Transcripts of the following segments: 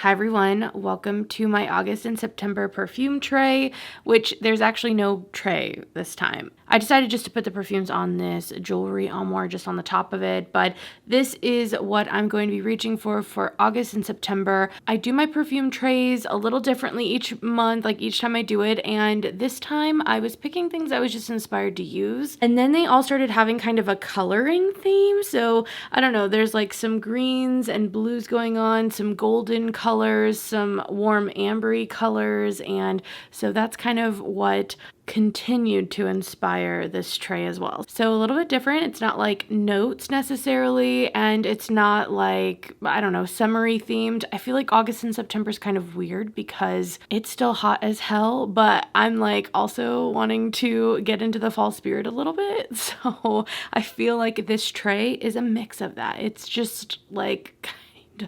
Hi everyone, welcome to my August and September perfume tray, which there's actually no tray this time. I decided just to put the perfumes on this jewelry armoire just on the top of it, but this is what I'm going to be reaching for August and September. I do my perfume trays a little differently each month, like each time I do it, and this time I was picking things I was just inspired to use, and then they all started having kind of a coloring theme, so I don't know, there's like some greens and blues going on, some golden colors, some warm ambery colors, and so that's kind of what continued to inspire this tray as well. So a little bit different. It's not like notes necessarily, and it's not like, I don't know, summery themed. I feel like August and September is kind of weird because it's still hot as hell, but I'm like also wanting to get into the fall spirit a little bit. So I feel like this tray is a mix of that. It's just like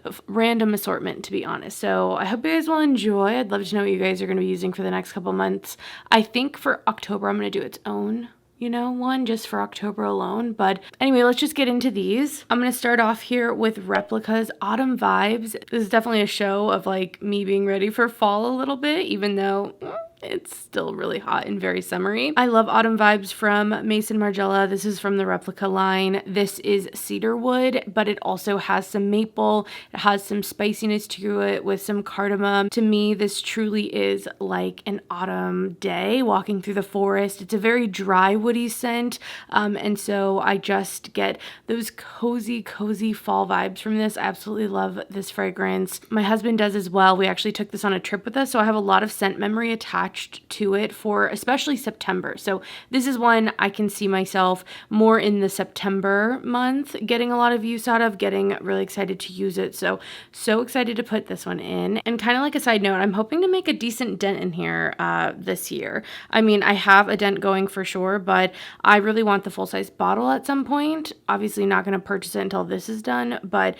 of random assortment, to be honest. So I hope you guys will enjoy. I'd love to know what you guys are going to be using for the next couple months. I think for October I'm going to do its own one just for October alone. But anyway, let's just get into these. I'm going to start off here with Replica's Autumn Vibes. This is definitely a show of like me being ready for fall a little bit, even though it's still really hot and very summery. I love Autumn Vibes from Mason Margiela. This is from the Replica line. This is cedarwood, but it also has some maple. It has some spiciness to it with some cardamom. To me, this truly is like an autumn day walking through the forest. It's a very dry, woody scent, and so I just get those cozy fall vibes from this. I absolutely love this fragrance. My husband does as well. We actually took this on a trip with us, so I have a lot of scent memory attached to it for especially September. So this is one I can see myself more in the September month getting a lot of use out of, getting really excited to use it. So excited to put this one in. And kind of like a side note, I'm hoping to make a decent dent in here this year. I mean, I have a dent going for sure, but I really want the full-size bottle at some point. Obviously not going to purchase it until this is done, but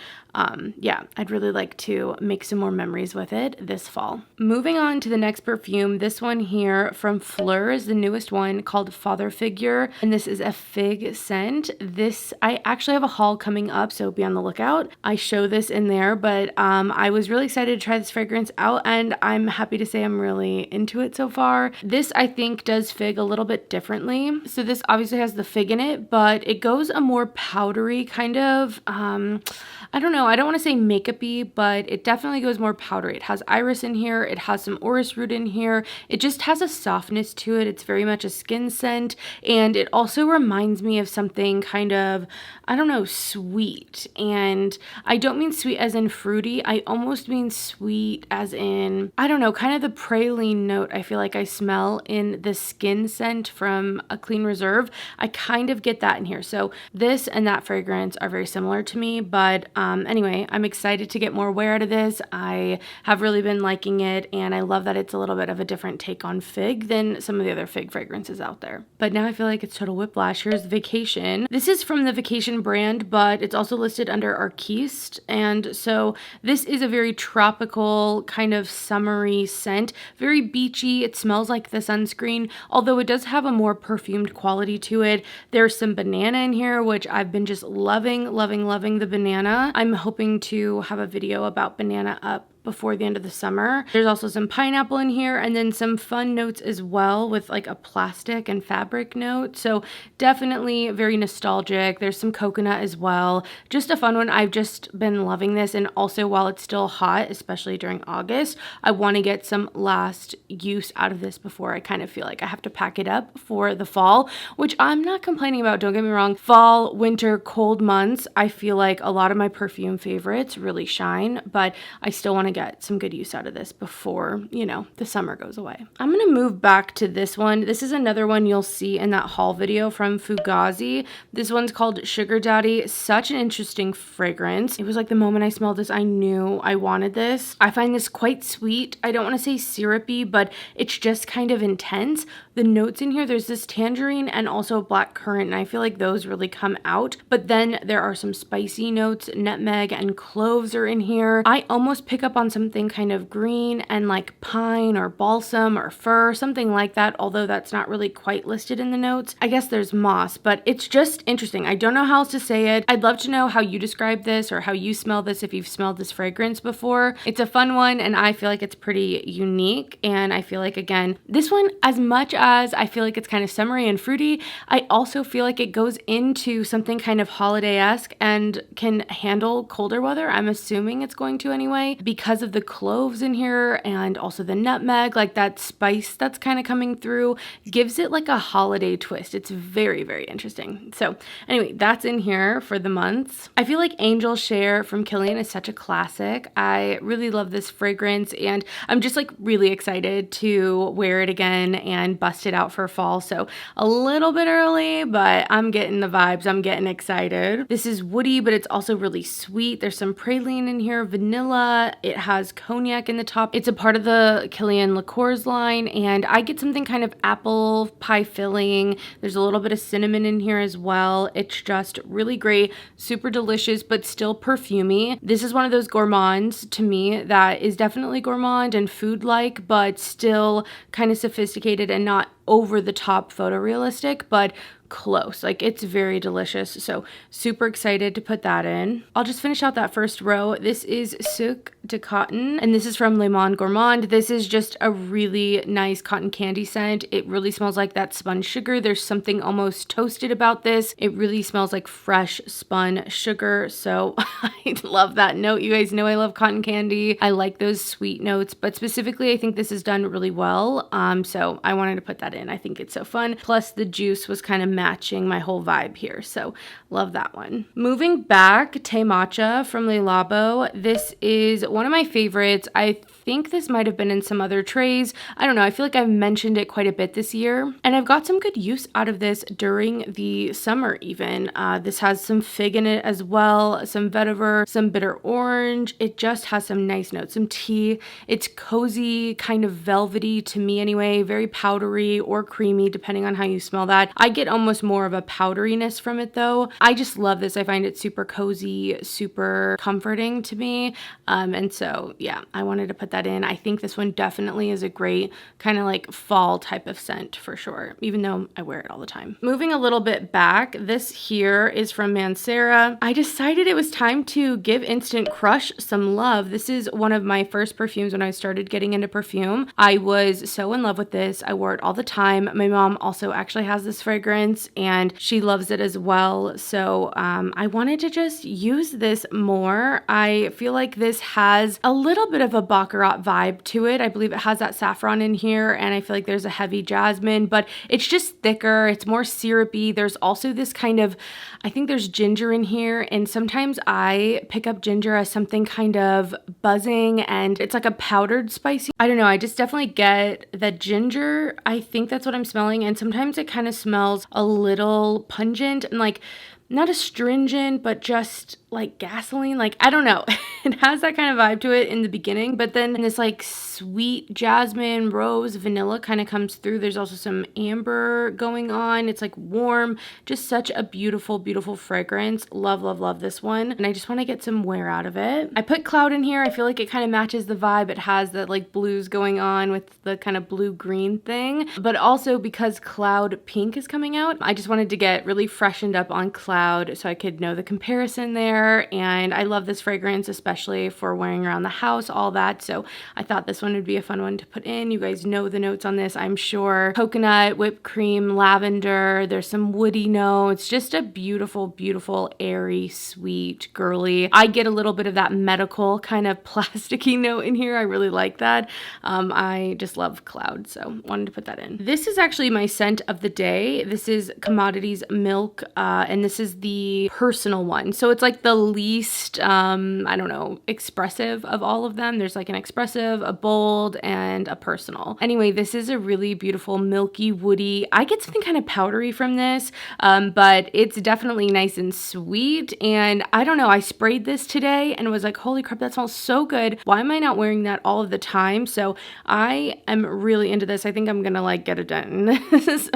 yeah, I'd really like to make some more memories with it this fall. Moving on to the next perfume, this one here from Fleur is the newest one called Father Figure, and this is a fig scent. This, I actually have a haul coming up, so be on the lookout. I show this in there, but I was really excited to try this fragrance out, and I'm happy to say I'm really into it so far. This, I think, does fig a little bit differently. So this obviously has the fig in it, but it goes a more powdery kind of, I don't know, I don't want to say makeup-y, but it definitely goes more powdery. It has iris in here, it has some orris root in here, it just has a softness to it. It's very much a skin scent, and it also reminds me of something kind of, I don't know, sweet. And I don't mean sweet as in fruity, I almost mean sweet as in, I don't know, kind of the praline note I feel like I smell in the skin scent from A Clean Reserve. I kind of get that in here. So this and that fragrance are very similar to me, but anyway, I'm excited to get more wear out of this. I have really been liking it, and I love that it's a little bit of a different take on fig than some of the other fig fragrances out there. But now I feel like it's total whiplash. Here's Vacation. This is from the Vacation brand, but it's also listed under Arquiste, and so this is a very tropical kind of summery scent, very beachy. It smells like the sunscreen, although it does have a more perfumed quality to it. There's some banana in here, which I've been just loving the banana. I'm hoping to have a video about banana up before the end of the summer. There's also some pineapple in here, and then some fun notes as well with like a plastic and fabric note. So definitely very nostalgic. There's some coconut as well. Just a fun one. I've just been loving this, and also while it's still hot, especially during August, I want to get some last use out of this before I kind of feel like I have to pack it up for the fall, which I'm not complaining about. Don't get me wrong. Fall, winter, cold months, I feel like a lot of my perfume favorites really shine, but I still want to get some good use out of this before, the summer goes away. I'm going to move back to this one. This is another one you'll see in that haul video from Fugazi. This one's called Sugar Daddy. Such an interesting fragrance. It was like the moment I smelled this, I knew I wanted this. I find this quite sweet. I don't want to say syrupy, but it's just kind of intense. The notes in here, there's this tangerine and also black currant, and I feel like those really come out. But then there are some spicy notes, nutmeg and cloves are in here. I almost pick up on something kind of green and like pine or balsam or fir, something like that, although that's not really quite listed in the notes. I guess there's moss, but it's just interesting. I don't know how else to say it. I'd love to know how you describe this or how you smell this if you've smelled this fragrance before. It's a fun one, and I feel like it's pretty unique, and I feel like, again, this one, as much as I feel like it's kind of summery and fruity, I also feel like it goes into something kind of holiday-esque and can handle colder weather. I'm assuming it's going to anyway, because of the cloves in here and also the nutmeg, like that spice that's kind of coming through gives it like a holiday twist. It's very, very interesting. So anyway, that's in here for the months. I feel like Angel Share from Kilian is such a classic. I really love this fragrance, and I'm just like really excited to wear it again and bust it out for fall. So a little bit early, but I'm getting the vibes. I'm getting excited. This is woody, but it's also really sweet. There's some praline in here, vanilla. It has cognac in the top. It's a part of the Kilian liqueurs line, and I get something kind of apple pie filling. There's a little bit of cinnamon in here as well. It's just really great, super delicious, but still perfumey. This is one of those gourmands to me that is definitely gourmand and food-like, but still kind of sophisticated and not over the top photorealistic, but close. Like, it's very delicious. So super excited to put that in. I'll just finish out that first row. This is Sucre de Cotton, and this is from Le Monde Gourmand. This is just a really nice cotton candy scent. It really smells like that spun sugar. There's something almost toasted about this. It really smells like fresh spun sugar. So I love that note. You guys know I love cotton candy. I like those sweet notes, but specifically I think this is done really well. So I wanted to put that in. I think it's so fun. Plus the juice was kind of matching my whole vibe here. So love that one. Moving back, Tamacha from Le Labo. This is one of my favorites. I think this might have been in some other trays. I don't know. I feel like I've mentioned it quite a bit this year, and I've got some good use out of this during the summer even. This has some fig in it as well, some vetiver, some bitter orange. It just has some nice notes, some tea. It's cozy, kind of velvety to me anyway, very powdery or creamy depending on how you smell that. I get almost more of a powderiness from it though. I just love this. I find it super cozy, super comforting to me. And so yeah, I wanted to put that in. I think this one definitely is a great kind of like fall type of scent for sure, even though I wear it all the time. Moving a little bit back, this here is from Mancera. I decided it was time to give Instant Crush some love. This is one of my first perfumes when I started getting into perfume. I was so in love with this. I wore it all the time. My mom also actually has this fragrance and she loves it as well. So I wanted to just use this more. I feel like this has a little bit of a Baccarat vibe to it. I believe it has that saffron in here, and I feel like there's a heavy jasmine, but it's just thicker. It's more syrupy. There's also this kind of, I think there's ginger in here, and sometimes I pick up ginger as something kind of buzzing, and it's like a powdered spicy. I don't know. I just definitely get that ginger. I think that's what I'm smelling, and sometimes it kind of smells a little pungent and like not astringent, but just like gasoline. Like, I don't know. It has that kind of vibe to it in the beginning, but then this like sweet jasmine, rose, vanilla kind of comes through. There's also some amber going on. It's like warm, just such a beautiful, beautiful fragrance. Love, love, love this one. And I just want to get some wear out of it. I put Cloud in here. I feel like it kind of matches the vibe. It has that like blues going on with the kind of blue-green thing, but also because Cloud Pink is coming out, I just wanted to get really freshened up on Cloud so I could know the comparison there. And I love this fragrance, especially for wearing around the house, all that. So I thought this one would be a fun one to put in. You guys know the notes on this, I'm sure. Coconut, whipped cream, lavender. There's some woody notes. Just a beautiful, beautiful, airy, sweet, girly. I get a little bit of that medical kind of plasticky note in here. I really like that. I just love Cloud, so wanted to put that in. This is actually my scent of the day. This is Commodities Milk, and this is the personal one. So it's like the least, I don't know, expressive of all of them. There's like an expressive, a bold, and a personal. Anyway, this is a really beautiful, milky, woody. I get something kind of powdery from this, but it's definitely nice and sweet. And I don't know, I sprayed this today and was like, holy crap, that smells so good. Why am I not wearing that all of the time? So I am really into this. I think I'm gonna like get it done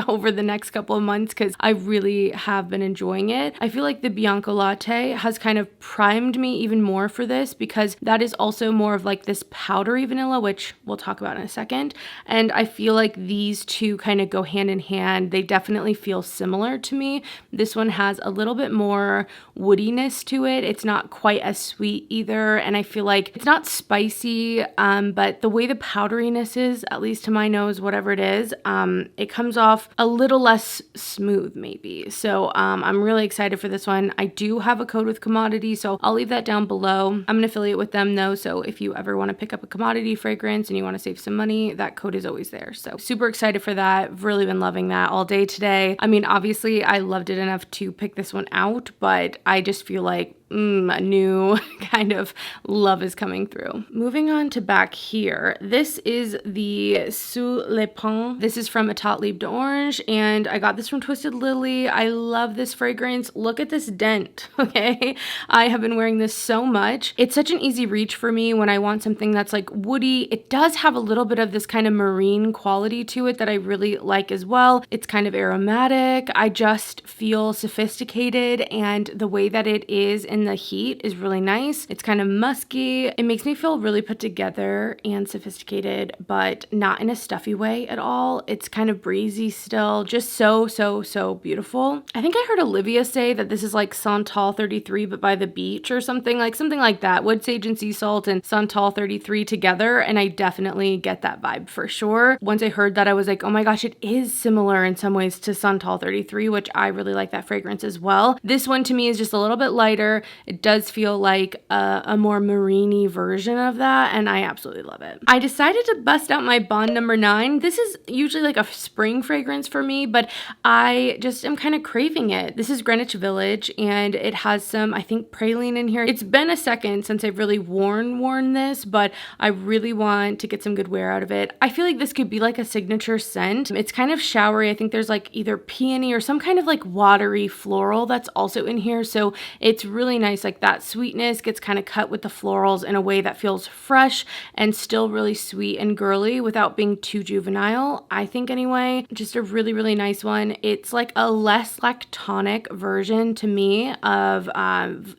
over the next couple of months because I really have been enjoying it. I feel like the Bianco Latte has kind of primed me even more for this because that is also more of like this powdery vanilla, which we'll talk about in a second. And I feel like these two kind of go hand in hand. They definitely feel similar to me. This one has a little bit more woodiness to it. It's not quite as sweet either. And I feel like it's not spicy, but the way the powderiness is, at least to my nose, whatever it is, it comes off a little less smooth maybe. So I'm really excited for this one. I do have a code with Commodities, so I'll leave that down below. I'm an affiliate with them though, so if you ever want to pick up a commodity fragrance and you want to save some money, that code is always there. So super excited for that. I've really been loving that all day today. I mean, obviously I loved it enough to pick this one out, but I just feel like a new kind of love is coming through. Moving on to back here, this is the Sous le Pont. This is from Etat Libre d'Orange, and I got this from Twisted Lily. I love this fragrance. Look at this dent, okay? I have been wearing this so much. It's such an easy reach for me when I want something that's like woody. It does have a little bit of this kind of marine quality to it that I really like as well. It's kind of aromatic. I just feel sophisticated, and the way that it is in the heat is really nice. It's kind of musky. It makes me feel really put together and sophisticated, but not in a stuffy way at all. It's kind of breezy still. Just so beautiful. I think I heard Olivia say that this is like Santal 33 but by the beach or something like that. Wood sage and sea salt and Santal 33 together, and I definitely get that vibe for sure. Once I heard that, I was like, oh my gosh, it is similar in some ways to Santal 33, which I really like that fragrance as well. This one to me is just a little bit lighter. It does feel like a more marine-y version of that, and I absolutely love it. I decided to bust out my Bond number 9. This is usually like a spring fragrance for me, but I just am kind of craving it. This is Greenwich Village, and it has some, I think, praline in here. It's been a second since I've really worn this, but I really want to get some good wear out of it. I feel like this could be like a signature scent. It's kind of showery. I think there's like either peony or some kind of like watery floral that's also in here, so it's really nice. Like that sweetness gets kind of cut with the florals in a way that feels fresh and still really sweet and girly without being too juvenile, I think anyway. Just a really nice one. It's like a less lactonic version to me of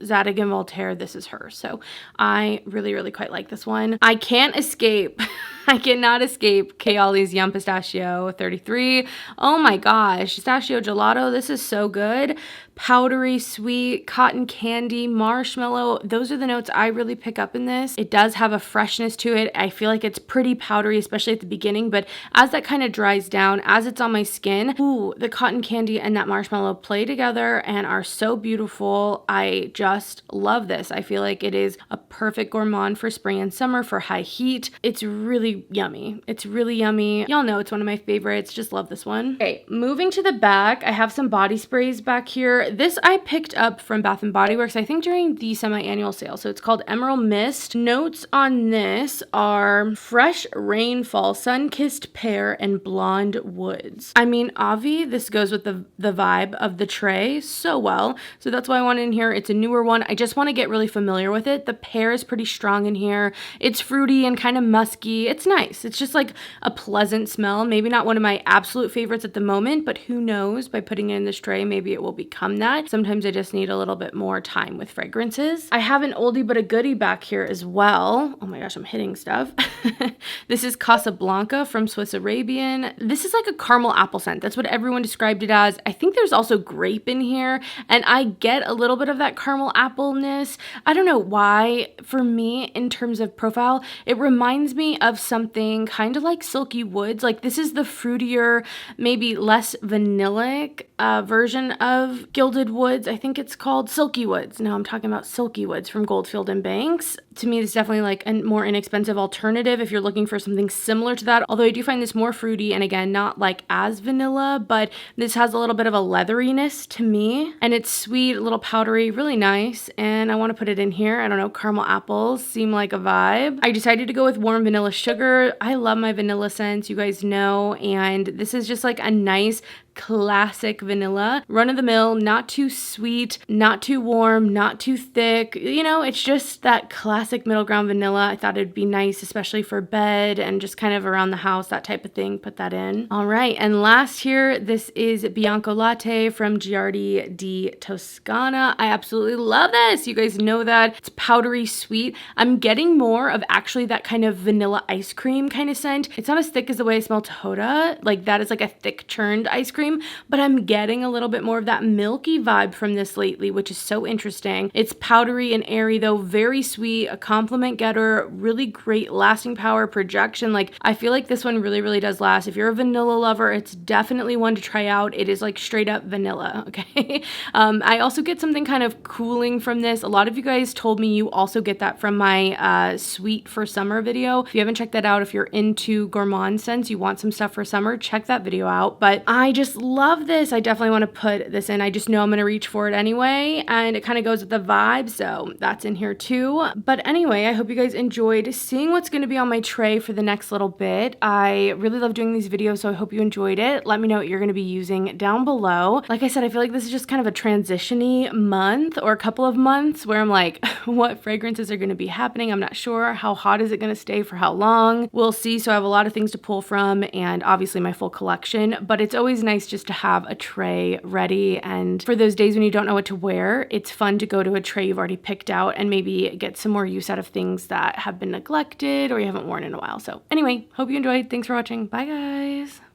Zadig and Voltaire. This is her. So I really quite like this one. I can't escape. I cannot escape Kayali's Yum Pistachio 33. Oh my gosh. Pistachio gelato. This is so good. Powdery, sweet, cotton candy, marshmallow. Those are the notes I really pick up in this. It does have a freshness to it. I feel like it's pretty powdery, especially at the beginning, but as that kind of dries down, as it's on my skin, ooh, the cotton candy and that marshmallow play together and are so beautiful. I just love this. I feel like it is a perfect gourmand for spring and summer, for high heat. It's really yummy. It's really yummy. Y'all know it's one of my favorites. Just love this one. Okay, moving to the back, I have some body sprays back here. This I picked up from Bath & Body Works, I think during the semi-annual sale. So it's called Emerald Mist. Notes on this are fresh rainfall, sun-kissed pear, and blonde woods. I mean, Avi, this goes with the vibe of the tray so well. So that's why I want it in here. It's a newer one. I just want to get really familiar with it. The pear is pretty strong in here. It's fruity and kind of musky. It's nice. It's just like a pleasant smell. Maybe not one of my absolute favorites at the moment, but who knows? By putting it in this tray, maybe it will become that. Sometimes I just need a little bit more time with fragrances. I have an oldie but a goodie back here as well. Oh my gosh, I'm hitting stuff. This is Casablanca from Swiss Arabian. This is like a caramel apple scent. That's what everyone described it as. I think there's also grape in here, and I get a little bit of that caramel appleness. I don't know why. For me, in terms of profile, it reminds me of something kind of like Silky Woods. Like this is the fruitier, maybe less vanillic version of Gilded Woods. I think it's called Silky Woods. Now I'm talking about Silky Woods from Goldfield and Banks. To me, it's definitely like a more inexpensive alternative if you're looking for something similar to that. Although I do find this more fruity and again, not like as vanilla, but this has a little bit of a leatheriness to me, and it's sweet, a little powdery, really nice. And I want to put it in here. I don't know, caramel apples seem like a vibe. I decided to go with warm vanilla sugar. I love my vanilla scents, you guys know, and this is just like a nice classic vanilla. Run of the mill, not too sweet, not too warm, not too thick. You know, it's just that classic middle ground vanilla. I thought it'd be nice, especially for bed and just kind of around the house, that type of thing. Put that in. All right, and last here, this is Bianco Latte from Giardi di Toscana. I absolutely love this. You guys know that. It's powdery sweet. I'm getting more of actually that kind of vanilla ice cream kind of scent. It's not as thick as the way I smell Toda. Like that is like a thick churned ice cream, but I'm getting a little bit more of that milky vibe from this lately, which is so interesting. It's powdery and airy though, very sweet, a compliment getter, really great lasting power, projection. Like I feel like this one really, really does last. If you're a vanilla lover, it's definitely one to try out. It is like straight up vanilla, okay? I also get something kind of cooling from this. A lot of you guys told me you also get that from my sweet for summer video. If you haven't checked that out, if you're into gourmand scents, you want some stuff for summer, check that video out. But I just love this. I definitely want to put this in. I just know I'm going to reach for it anyway, and it kind of goes with the vibe, so that's in here too. But anyway, I hope you guys enjoyed seeing what's going to be on my tray for the next little bit. I really love doing these videos, so I hope you enjoyed it. Let me know what you're going to be using down below. Like I said, I feel like this is just kind of a transition-y month or a couple of months where I'm like, what fragrances are going to be happening? I'm not sure. How hot is it going to stay for how long? We'll see. So I have a lot of things to pull from and obviously my full collection, but it's always nice just to have a tray ready. And for those days when you don't know what to wear, it's fun to go to a tray you've already picked out and maybe get some more use out of things that have been neglected or you haven't worn in a while. So anyway, hope you enjoyed. Thanks for watching. Bye guys.